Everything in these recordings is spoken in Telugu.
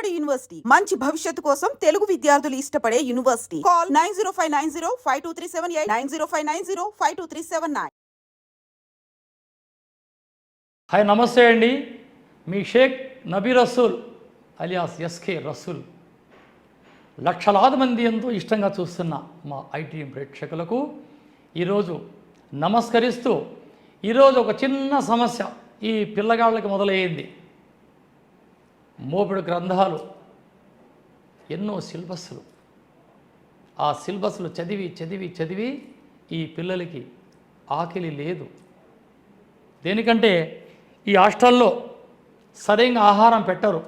విజయవాడ యూనివర్సిటీ మంచి భవిష్యత్తు కోసం తెలుగు విద్యార్థులు ఇష్టపడే యూనివర్సిటీ. కాల్ 9059052378 9059052379. హాయ్, నమస్తే అండి. మీ షేక్ నబీ రసూల్ అలియాస్ ఎస్కే రసూల్. లక్షలాది మంది ఎంతో ఇష్టంగా చూస్తున్న మా ఐటీ ప్రేక్షకులకు ఈరోజు నమస్కరిస్తూ, ఈరోజు ఒక చిన్న సమస్య ఈ పిల్లగాళ్ళకి మొదలయ్యింది. మోపిడి గ్రంథాలు, ఎన్నో సిలబస్లు, ఆ సిలబస్లు చదివి చదివి చదివి ఈ పిల్లలకి ఆకలి లేదు. దేనికంటే ఈ హాస్టల్లో సరైన ఆహారం పెట్టరు.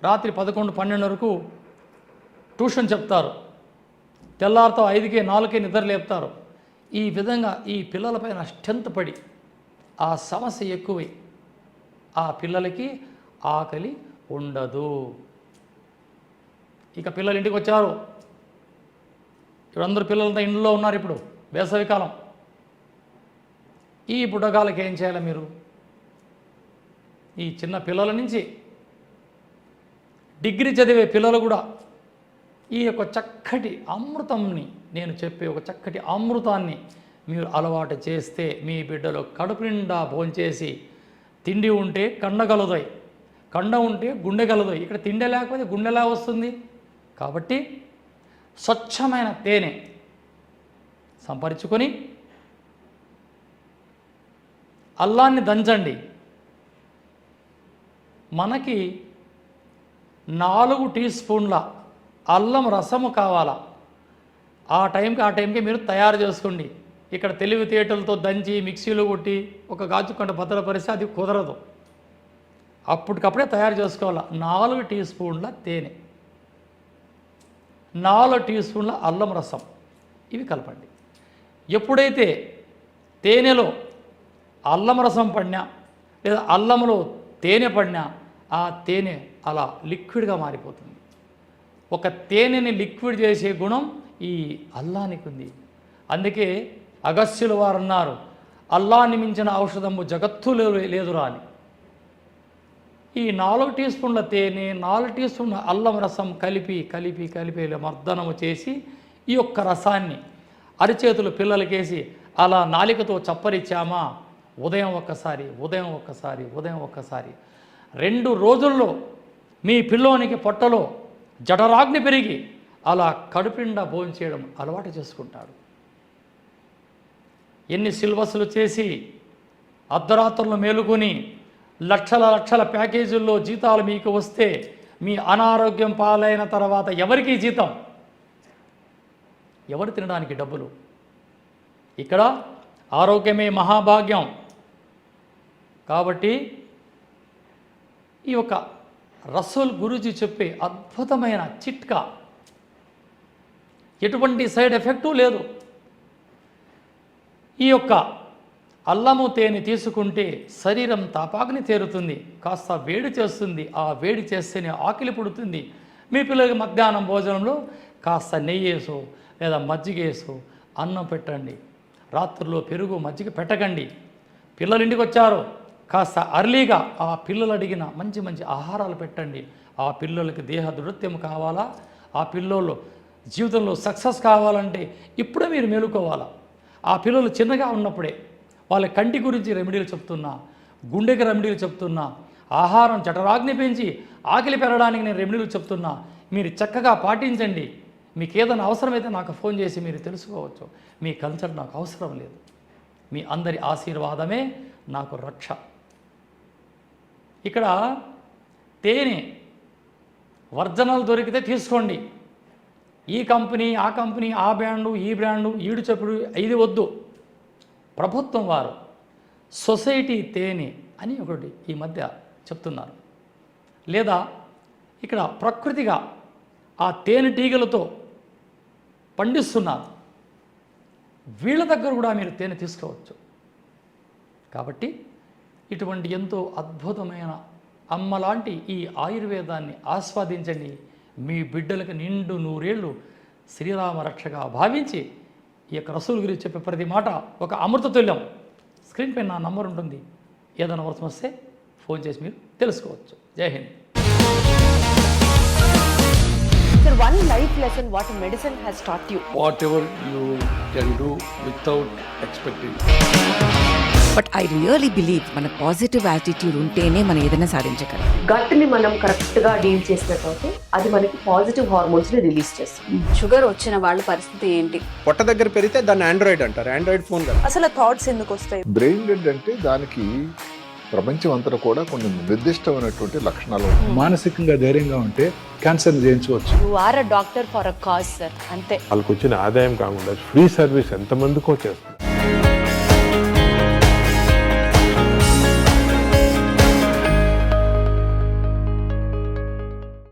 రాత్రి 11-12 వరకు ట్యూషన్ చెప్తారు. తెల్లారితో 5కే 4కే నిద్ర లేపుతారు. ఈ విధంగా ఈ పిల్లలపైన స్ట్రెంత్ పడి ఆ సమస్య ఎక్కువై ఆ పిల్లలకి ఆకలి ఉండదు. ఇక పిల్లలు ఇంటికి వచ్చారు. ఇప్పుడు అందరూ పిల్లలంతా ఇంట్లో ఉన్నారు. ఇప్పుడు వేసవికాలం. ఈ బుడ్డగాలకి ఏం చేయాలి మీరు? ఈ చిన్న పిల్లల నుంచి డిగ్రీ చదివే పిల్లలు కూడా ఈ యొక్క చక్కటి అమృతంని, నేను చెప్పే ఒక చక్కటి అమృతాన్ని మీరు అలవాటు చేస్తే మీ బిడ్డలు కడుపు నిండా భోంచేసి, తిండి ఉంటే కండగలదోయ్, కండ ఉంటే గుండె కలదోయ్. ఇక్కడ తిండి లేకపోతే గుండె ఎలా వస్తుంది? కాబట్టి స్వచ్ఛమైన తేనె సంపరించుకొని అల్లాన్ని దంచండి. మనకి 4 టీ స్పూన్ల అల్లం రసము కావాలా. ఆ టైంకి మీరు తయారు చేసుకోండి. ఇక్కడ తెలివితేటలతో దంచి మిక్సీలో కొట్టి ఒక గాజుకంట భద్రపరిస్తే అది కుదరదు. అప్పటికప్పుడే తయారు చేసుకోవాలి. 4 టీ స్పూన్ల తేనె, 4 టీ స్పూన్ల అల్లం రసం, ఇవి కలపండి. ఎప్పుడైతే తేనెలో అల్లం రసం పడినా లేదా అల్లంలో తేనె పడినా ఆ తేనె అలా లిక్విడ్గా మారిపోతుంది. ఒక తేనెని లిక్విడ్ చేసే గుణం ఈ అల్లానికి ఉంది. అందుకే అగస్త్యుల వారు అన్నారు, అల్లాన్ని మించిన ఔషధము జగత్తులో లేదురా అని. ఈ 4 టీ స్పూన్ల తేనె, 4 టీ స్పూన్ల అల్లం రసం కలిపి కలిపి కలిపి మర్దనము చేసి ఈ యొక్క రసాన్ని అరిచేతులు పిల్లలకేసి అలా నాలికతో చప్పరిచ్చామా, ఉదయం ఒక్కసారి 2 రోజుల్లో మీ పిల్లోనికి పొట్టలో జఠరాగ్ని పెరిగి అలా కడుపిండా భోంచేయడం అలవాటు చేసుకుంటాడు. ఎన్ని సిలబస్లు చేసి అర్ధరాత్రులు మేలుకొని లక్షల ప్యాకేజీల్లో జీతాలు మీకు వస్తే మీ అనారోగ్యం పాలైన తర్వాత ఎవరికి జీతం? ఎవరు తినడానికి డబ్బులు? ఇక్కడ ఆరోగ్యమే మహాభాగ్యం. కాబట్టి ఈ యొక్క రసూల్ గురూజీ చెప్పే అద్భుతమైన చిట్కా, ఎటువంటి సైడ్ ఎఫెక్టు లేదు. ఈ యొక్క అల్లము తేనె తీసుకుంటే శరీరం తాపాగ్ని తేరుతుంది, కాస్త వేడి చేస్తుంది. ఆ వేడి చేస్తేనే ఆకలి పుడుతుంది. మీ పిల్లలకి మధ్యాహ్నం భోజనంలో కాస్త నెయ్యేసో లేదా మజ్జిగేసో అన్నం పెట్టండి. రాత్రుల్లో పెరుగు మజ్జిగ పెట్టకండి. పిల్లలు ఇంటికి వచ్చారు, కాస్త అర్లీగా ఆ పిల్లలు అడిగిన మంచి మంచి ఆహారాలు పెట్టండి. ఆ పిల్లలకి దేహ దృఢత్యం కావాలా, ఆ పిల్లలు జీవితంలో సక్సెస్ కావాలంటే ఇప్పుడే మీరు మేలుకోవాలా. ఆ పిల్లలు చిన్నగా ఉన్నప్పుడే వాళ్ళ కంటి గురించి రెమెడీలు చెప్తున్నా, గుండెకి రెమెడీలు చెప్తున్నా, ఆహారం జఠరాగ్ని పెంచి ఆకలి పెరగడానికి నేను రెమెడీలు చెప్తున్నా. మీరు చక్కగా పాటించండి. మీకు ఏదైనా అవసరమైతే నాకు ఫోన్ చేసి మీరు తెలుసుకోవచ్చు. మీ కన్సల్ట్ నాకు అవసరం లేదు. మీ అందరి ఆశీర్వాదమే నాకు రక్ష. ఇక్కడ తేనె వర్జనలు దొరికితే తీసుకోండి. ఈ కంపెనీ ఆ కంపెనీ, ఆ బ్రాండు ఈ బ్రాండు, ఈడు చెప్పుడు ఇది వద్దు. ప్రభుత్వం వారు సొసైటీ తేనె అని ఒకటి ఈ మధ్య చెప్తున్నారు. లేదా ఇక్కడ ప్రకృతిగా ఆ తేనెటీగలతో పండిస్తున్నారు. వీళ్ళ దగ్గర కూడా మీరు తేనె తీసుకోవచ్చు. కాబట్టి ఇటువంటి ఎంతో అద్భుతమైన అమ్మలాంటి ఈ ఆయుర్వేదాన్ని ఆస్వాదించండి. మీ బిడ్డలకు నిండు 100 ఏళ్ళు శ్రీరామ రక్షగా భావించి ఈ యొక్క రసూల్ గురించి చెప్పే ప్రతి మాట ఒక అమృత తుల్యం. స్క్రీన్ పైన నా నంబర్ ఉంటుంది. ఏదైనా అవసరం వస్తే ఫోన్ చేసి మీరు తెలుసుకోవచ్చు. జై Hind. Sir, one life lesson what medicine has taught you. whatever you can do without expecting. But I really believe మన పాజిటివ్ యాటిట్యూడ్ ఉంటేనే మనం ఏదైనా సాధించగలం. గట్ని మనం కరెక్ట్ గా డీల్ చేసినట్లయితే అది మనకి పాజిటివ్ హార్మోన్స్ ని రిలీజ్ చేస్తుంది. షుగర్ వచ్చిన వాళ్ళ పరిస్థితి ఏంటి? పొట్ట దగ్గర పెరిగితే దాన్ని ఆండ్రాయిడ్ అంటారు, ఆండ్రాయిడ్ ఫోన్ కదా. అసలు థాట్స్ ఎందుకు వస్తాయి? బ్రెయిన్ డెడ్ అంటే దానికి ప్రపంచం అంతా కూడా కొన్ని నిర్దిష్టమైనటువంటి లక్షణాలు ఉంటాయి. మానసికంగా ధైర్యంగా ఉంటే క్యాన్సర్ జయించవచ్చు. You are a doctor for a cause sir, అంతే. వాళ్ళకి వచ్చిన ఆదాయం కాకుండా ఫ్రీ సర్వీస్ ఎంతమందికో చేస్తుంది.